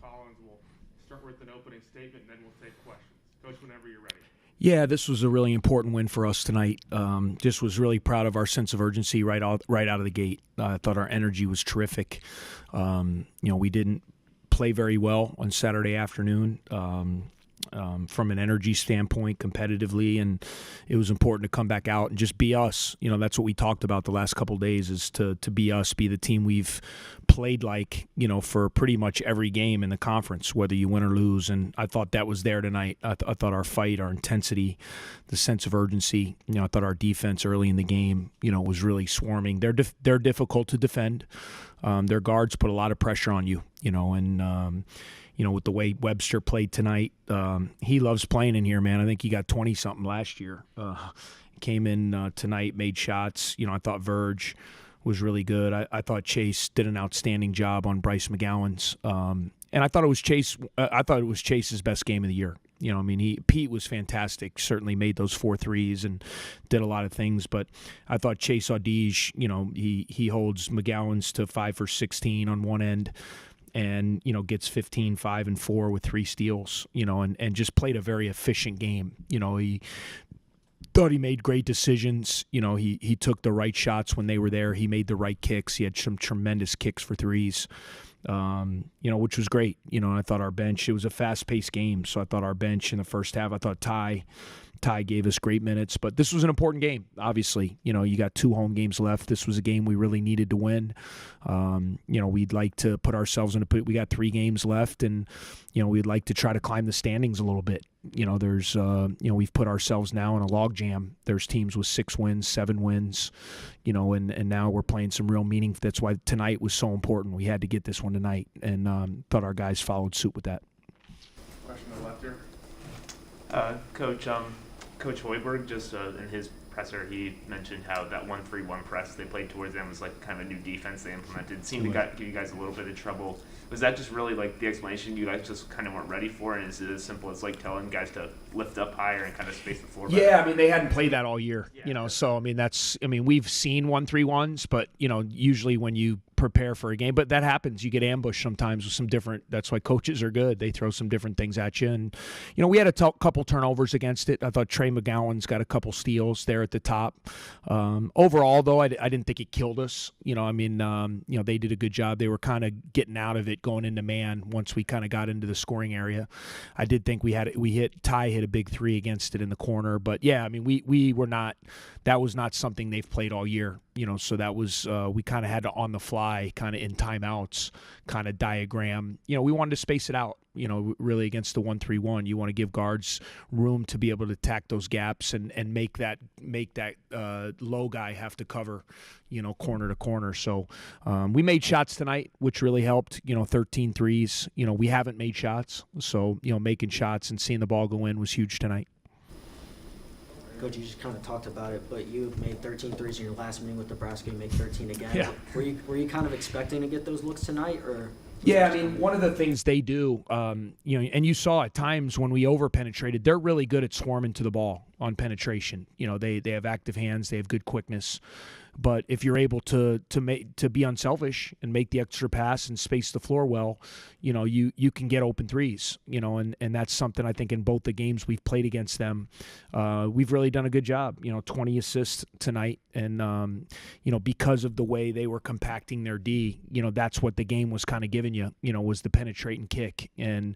Collins. We'll start with an opening statement, and then we'll take questions. Coach, whenever you're ready. Yeah, this was a really important win for us tonight. Just was really proud of our sense of urgency right out of the gate. I thought our energy was terrific. We didn't play very well on Saturday afternoon from an energy standpoint, competitively, and it was important to come back out and just be us. That's what we talked about the last couple of days, is to be us, be the team we've played like, for pretty much every game in the conference, whether you win or lose. And I thought that was there tonight. I thought our fight, our intensity, the sense of urgency, I thought our defense early in the game, was really swarming. They're difficult to defend. Their guards put a lot of pressure on you, and with the way Webster played tonight, he loves playing in here, man. I think he got 20-something last year. Came in tonight, made shots. I thought Verge was really good. I thought Chase did an outstanding job on Bryce McGowan's. And I thought it was Chase. I thought it was Chase's best game of the year. Pete was fantastic. Certainly made those 4 threes and did a lot of things. But I thought Chase Audige, he holds McGowan's to 5 for 16 on one end, and gets 15, 5 and 4 with 3 steals. And just played a very efficient game. He thought he made great decisions. He took the right shots when they were there. He made the right kicks. He had some tremendous kicks for threes. Which was great. I thought our bench, it was a fast-paced game, so I thought our bench in the first half, I thought Ty gave us great minutes, but this was an important game, obviously. You got 2 home games left. This was a game we really needed to win. We'd like to put ourselves we got 3 games left, and, we'd like to try to climb the standings a little bit. There's, we've put ourselves now in a log jam. There's teams with 6 wins, 7 wins, and now we're playing some real meaning. That's why tonight was so important. We had to get this one tonight, and thought our guys followed suit with that. Question on the left here. Coach Hoiberg, just in his presser, he mentioned how that 1-3-1 press they played towards them was like kind of a new defense they implemented. It seemed to give you guys a little bit of trouble. Was that just really like the explanation you guys just kind of weren't ready for? And is it as simple as like telling guys to lift up higher and kind of space the floor better? Yeah, they hadn't played that all year, so we've seen 1-3-1s, but usually when you prepare for a game, but that happens. You get ambushed sometimes with some different. That's why coaches are good. They throw some different things at you, and we had a couple turnovers against it. I thought Trey McGowan's got a couple steals there at the top. Overall, though, I didn't think it killed us. They did a good job. They were kind of getting out of it going into man once we kind of got into the scoring area. I did think Ty hit a big 3 against it in the corner, but yeah, we were not. That was not something they've played all year. So that was we kind of had to on the fly, kind of in timeouts, kind of diagram. We wanted to space it out. Really against the 1-3-1, you want to give guards room to be able to attack those gaps and make that low guy have to cover, corner to corner. So we made shots tonight, which really helped. 13 threes. We haven't made shots, so making shots and seeing the ball go in was huge tonight. Coach, you just kind of talked about it, but you made 13 threes in your last meeting with Nebraska. You made 13 again. Yeah. Were you kind of expecting to get those looks tonight, or? Yeah, one of the things they do, and you saw at times when we over-penetrated, they're really good at swarming to the ball on penetration. They have active hands, they have good quickness. But if you're able to be unselfish and make the extra pass and space the floor well, you can get open threes. And that's something I think in both the games we've played against them, we've really done a good job. 20 assists tonight, and because of the way they were compacting their D, that's what the game was kind of giving you. Was the penetrate and kick, and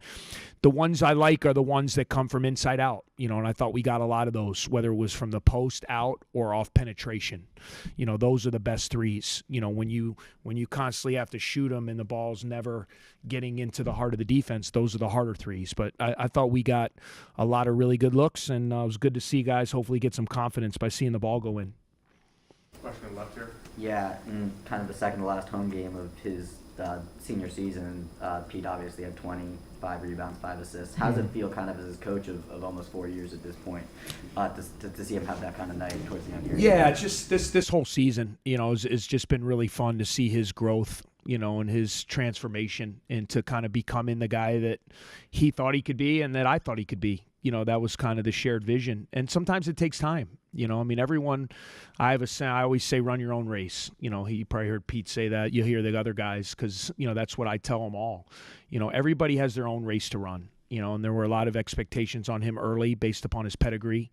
the ones I like are the ones that come from inside out. And I thought we got a lot of those, whether it was from the post out or off penetration. Those are the best threes. When you constantly have to shoot them and the ball's never getting into the heart of the defense, those are the harder threes. But I thought we got a lot of really good looks, and it was good to see guys hopefully get some confidence by seeing the ball go in. Question left here. Yeah, in kind of the second to last home game of his senior season, Pete obviously had 25 rebounds, 5 assists. How does it feel kind of as his coach of almost 4 years at this point to see him have that kind of night towards the end of the year? Yeah, it's just this whole season, has just been really fun to see his growth, and his transformation into kind of becoming the guy that he thought he could be and that I thought he could be. that was kind of the shared vision. And sometimes it takes time. I mean, everyone, I always say, run your own race. He probably heard Pete say that. You hear the other guys because, that's what I tell them all. Everybody has their own race to run. And there were a lot of expectations on him early based upon his pedigree,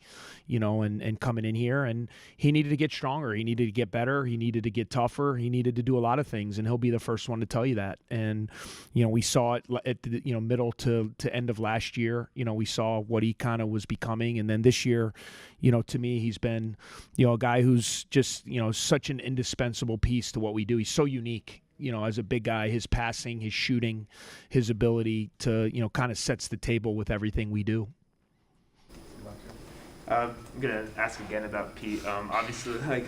and coming in here. And he needed to get stronger. He needed to get better. He needed to get tougher. He needed to do a lot of things, and he'll be the first one to tell you that. And, we saw it at the, middle to end of last year. We saw what he kind of was becoming. And then this year, to me, he's been, a guy who's just, such an indispensable piece to what we do. He's so unique. As a big guy, his passing, his shooting, his ability to, kind of sets the table with everything we do. I'm gonna ask again about Pete. Obviously, like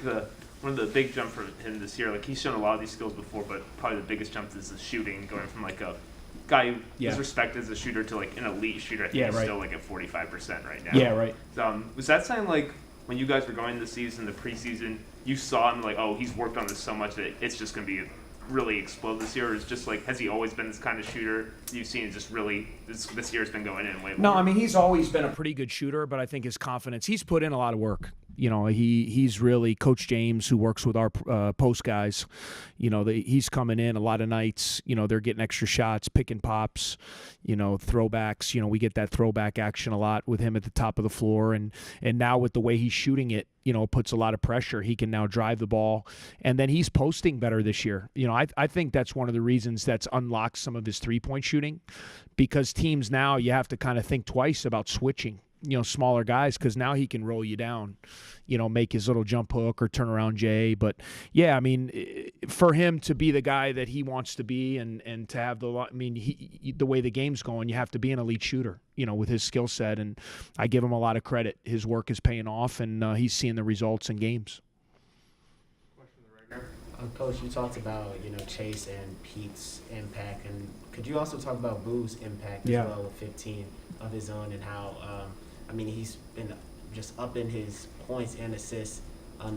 one of the big jump for him this year, like he's shown a lot of these skills before, but probably the biggest jump is the shooting, going from like a guy who is respected as a shooter to like an elite shooter. I think he's still like at 45% right now. Yeah, right. Was that something like when you guys were going the season, the preseason, you saw him like, oh, he's worked on this so much that it's just gonna be really explode this year? Or is just like, has he always been this kind of shooter you've seen? Just really this year's been going in way more? No, I mean, he's always been a pretty good shooter, but I think his confidence, he's put in a lot of work. He's really Coach James, who works with our post guys. He's coming in a lot of nights. They're getting extra shots, pick and pops, throwbacks. We get that throwback action a lot with him at the top of the floor, and now with the way he's shooting it, puts a lot of pressure. He can now drive the ball, and then he's posting better this year. I think that's one of the reasons that's unlocked some of his 3-point shooting, because teams now, you have to kind of think twice about switching. Smaller guys, because now he can roll you down, make his little jump hook or turn around Jay. But yeah, I mean, for him to be the guy that he wants to be, and to have the way the game's going, you have to be an elite shooter, with his skill set. And I give him a lot of credit. His work is paying off, and he's seeing the results in games. Coach, you talked about Chase and Pete's impact, and could you also talk about Boo's impact as well with 15 of his own, and how he's been just up in his points and assists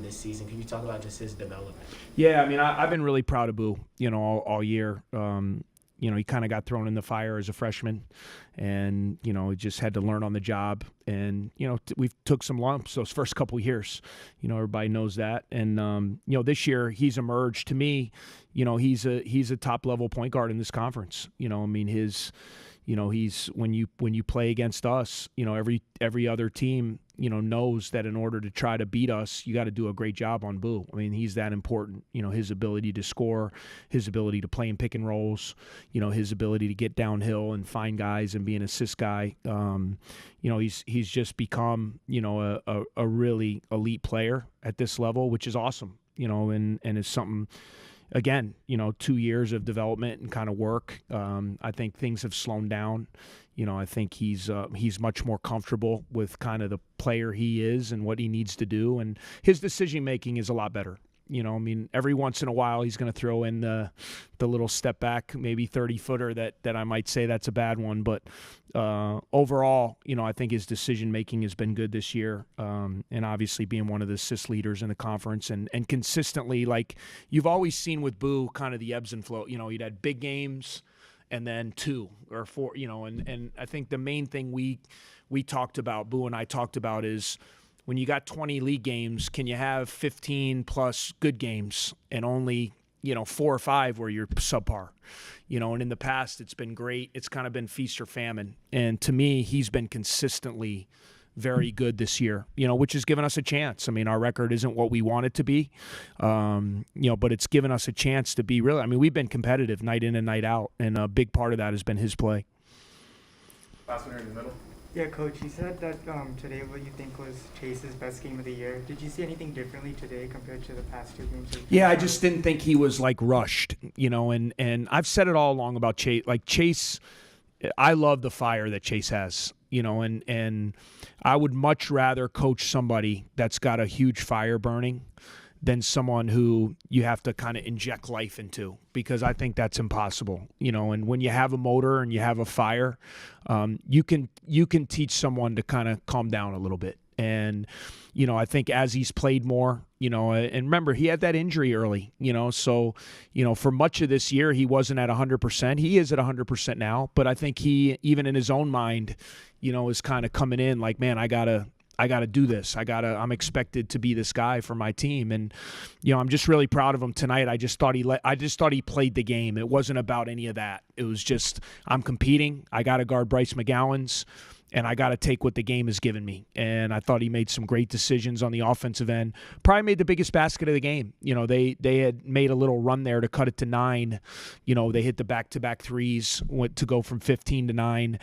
this season. Can you talk about just his development? Yeah, I've been really proud of Boo, all year. He kind of got thrown in the fire as a freshman, and he just had to learn on the job. And we took some lumps those first couple of years. Everybody knows that. And this year he's emerged. To me, he's a top level point guard in this conference. He's when you play against us, every other team, knows that in order to try to beat us, you got to do a great job on Boo. He's that important. His ability to score, his ability to play in pick and rolls, his ability to get downhill and find guys and be an assist guy. He's just become, a really elite player at this level, which is awesome. And is something. Again, 2 years of development and kind of work. I think things have slowed down. I think he's much more comfortable with kind of the player he is and what he needs to do, and his decision making is a lot better. Every once in a while he's going to throw in the little step back, maybe 30-footer that I might say that's a bad one. But overall, I think his decision making has been good this year. And obviously being one of the assist leaders in the conference, and consistently, like you've always seen with Boo, kind of the ebbs and flow. He'd had big games and then 2 or 4, and I think the main thing we talked about, Boo and I talked about, is when you got 20 league games, can you have 15 plus good games and only, 4 or 5 where you're subpar? And in the past, it's been great. It's kind of been feast or famine. And to me, he's been consistently very good this year, which has given us a chance. Our record isn't what we want it to be, but it's given us a chance to be really, we've been competitive night in and night out. And a big part of that has been his play. Last one here in the middle. Yeah, Coach, you said that today what you think was Chase's best game of the year. Did you see anything differently today compared to the past 2 games? Yeah, I just didn't think he was rushed, and I've said it all along about Chase. Like Chase, I love the fire that Chase has, and I would much rather coach somebody that's got a huge fire burning than someone who you have to kind of inject life into, because I think that's impossible. And when you have a motor and you have a fire, you can teach someone to kind of calm down a little bit And, I think as he's played more, and remember, he had that injury early, so, for much of this year, he wasn't at 100%. He is at 100% now, but I think he, even in his own mind, is kind of coming in like, man, I gotta do this. I'm expected to be this guy for my team. And, I'm just really proud of him tonight. I just thought he played the game. It wasn't about any of that. It was just, I'm competing. I got to guard Bryce McGowan's, and I got to take what the game has given me. And I thought he made some great decisions on the offensive end. Probably made the biggest basket of the game. They had made a little run there to cut it to 9. They hit the back-to-back threes, went to go from 15 to 9.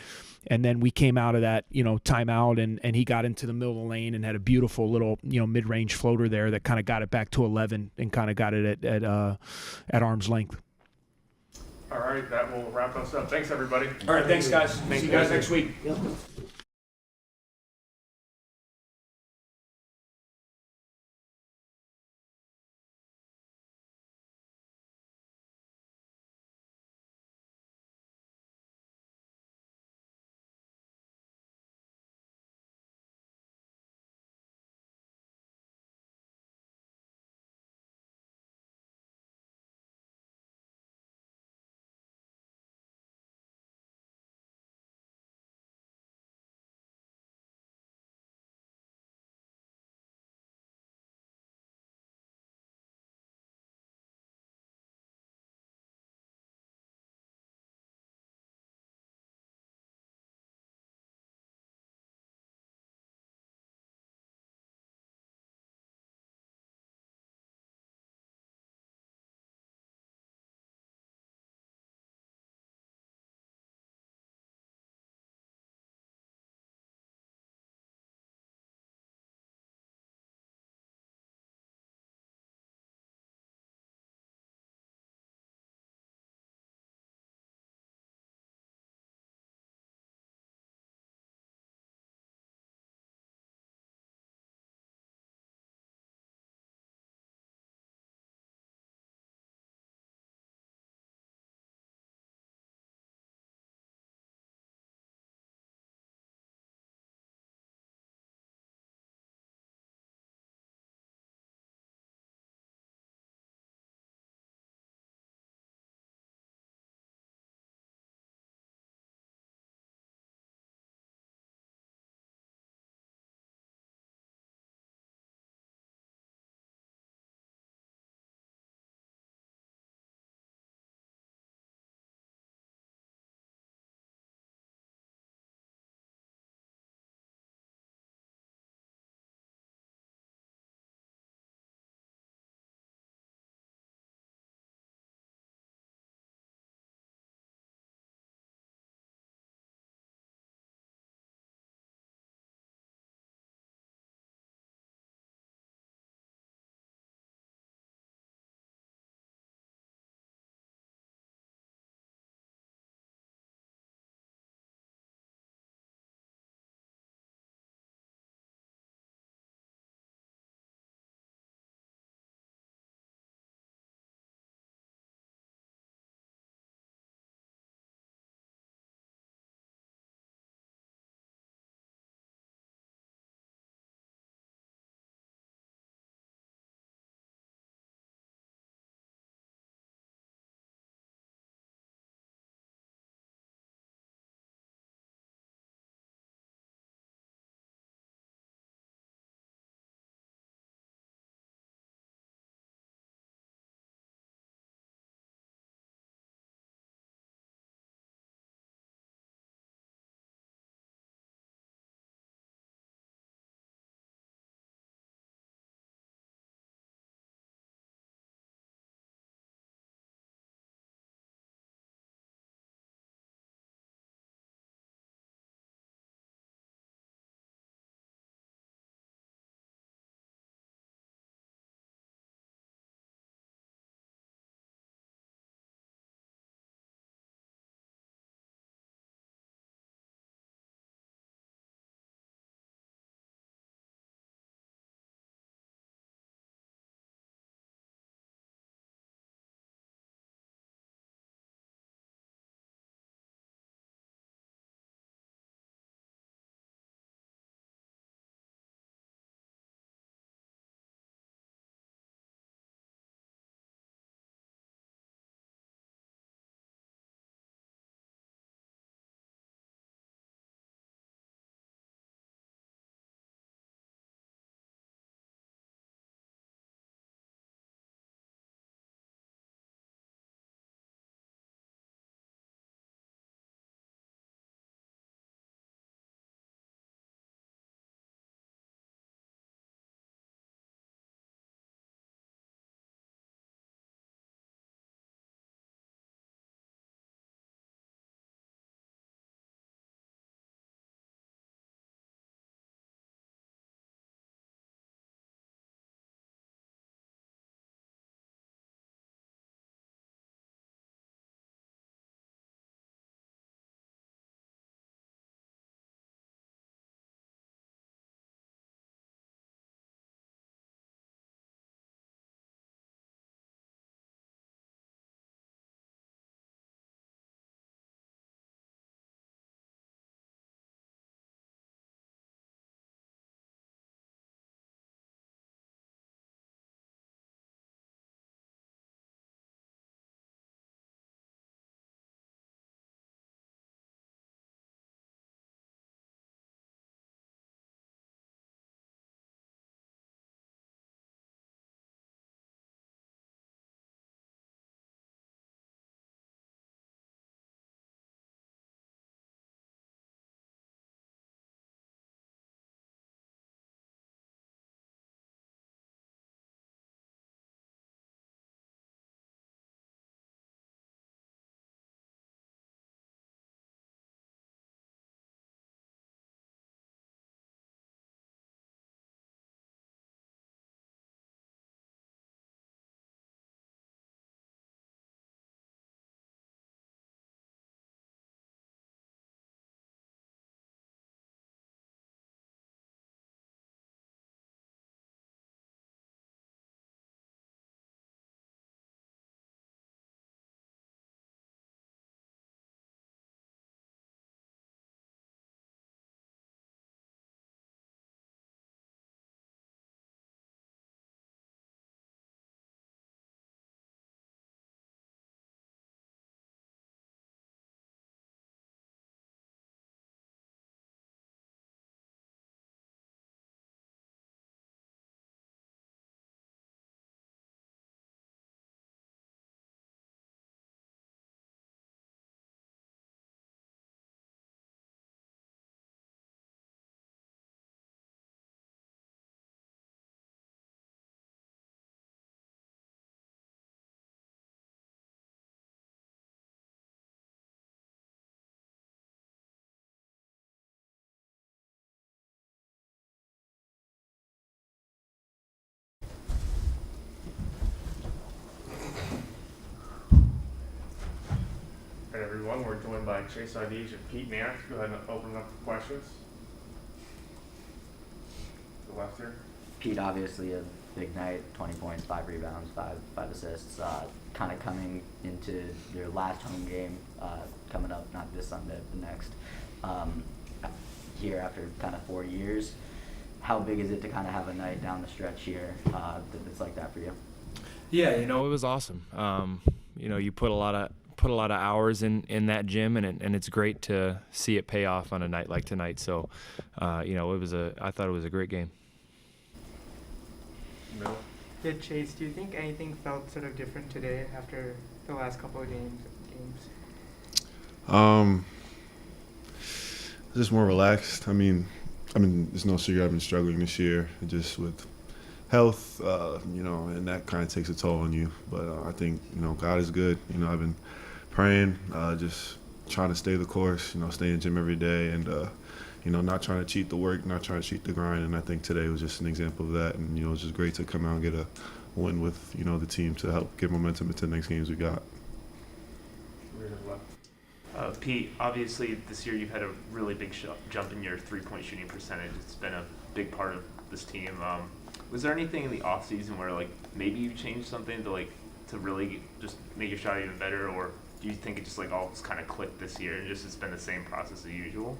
And then we came out of that, timeout, and he got into the middle of the lane and had a beautiful little, mid-range floater there that kind of got it back to 11 and kind of got it at arm's length. All right, that will wrap us up. Thanks, everybody. All right, thanks, guys. See you guys next week. Yep. All right, everyone, we're joined by Chase Ideej and Pete Nance. Go ahead and open up the questions. The left here. Pete, obviously a big night, 20 points, 5 rebounds, five assists. Kind of coming into your last home game, coming up not this Sunday, but the next, here after kind of 4 years. How big is it to kind of have a night down the stretch here that's like that for you? Yeah, it was awesome. You put a lot of hours in that gym, and it's great to see it pay off on a night like tonight. So, I thought it was a great game. No. Yeah, Chase, do you think anything felt sort of different today after the last couple of games? Just more relaxed. I mean, there's no secret I've been struggling this year, just with health, and that kind of takes a toll on you. But I think, God is good. I've been praying, just trying to stay the course, stay in gym every day, and, not trying to cheat the work, not trying to cheat the grind. And I think today was just an example of that. And, it's just great to come out and get a win with, the team to help get momentum into the next games we got. Pete, obviously this year you've had a really big jump in your three-point shooting percentage. It's been a big part of this team. Was there anything in the off season where maybe you changed something to really just make your shot even better, or do you think it just all just kind of clicked this year and just it's been the same process as usual?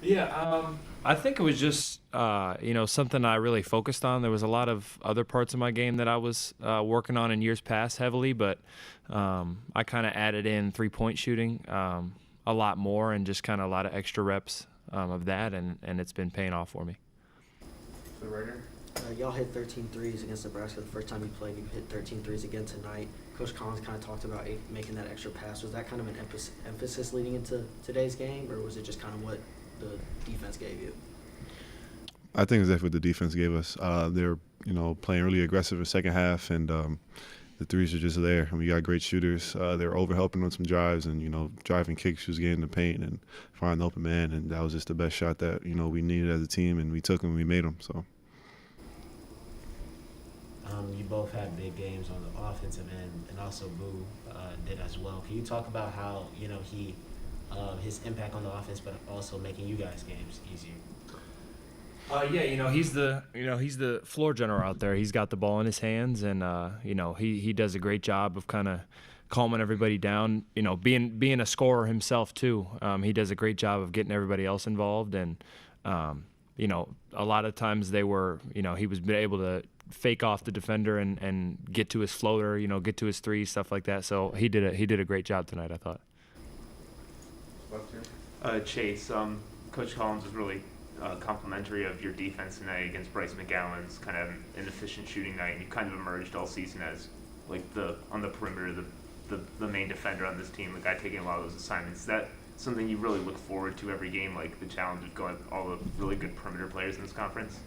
Yeah, I think it was just something I really focused on. There was a lot of other parts of my game that I was working on in years past heavily, but I kind of added in 3-point shooting a lot more and just kind of a lot of extra reps of that, and it's been paying off for me. The writer. Y'all hit 13 threes against Nebraska the first time you played. You hit 13 threes again tonight. Coach Collins kind of talked about making that extra pass. Was that kind of an emphasis leading into today's game, or was it just kind of what the defense gave you? I think it's definitely what the defense gave us. They're, playing really aggressive in the second half, and the threes are just there. And we got great shooters. They're over-helping on some drives and, driving kicks, just getting the paint and finding the open man. And that was just the best shot that, we needed as a team, and we took them and we made them. So. You both had big games on the offensive end, and also Boo did as well. Can you talk about how, he his impact on the offense, but also making you guys' games easier? He's the floor general out there. He's got the ball in his hands, and he does a great job of kind of calming everybody down. Being a scorer himself too. He does a great job of getting everybody else involved, and a lot of times he was able to fake off the defender and get to his floater, get to his three, stuff like that. So he did a great job tonight, I thought. Chase, Coach Collins was really complimentary of your defense tonight against Bryce McGowan's kind of inefficient shooting night. You kind of emerged all season as on the perimeter, the main defender on this team, the guy taking a lot of those assignments. Is that something you really look forward to every game, the challenge of going with all the really good perimeter players in this conference?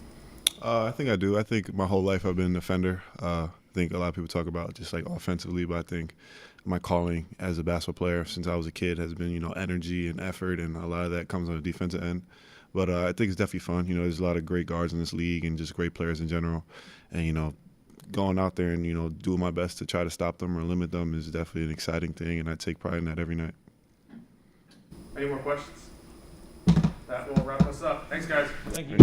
I think I do. I think my whole life I've been a defender. I think a lot of people talk about just offensively, but I think my calling as a basketball player since I was a kid has been, energy and effort, and a lot of that comes on the defensive end. But I think it's definitely fun. There's a lot of great guards in this league and just great players in general. And, going out there and, doing my best to try to stop them or limit them is definitely an exciting thing, and I take pride in that every night. Any more questions? That will wrap us up. Thanks, guys. Thank you.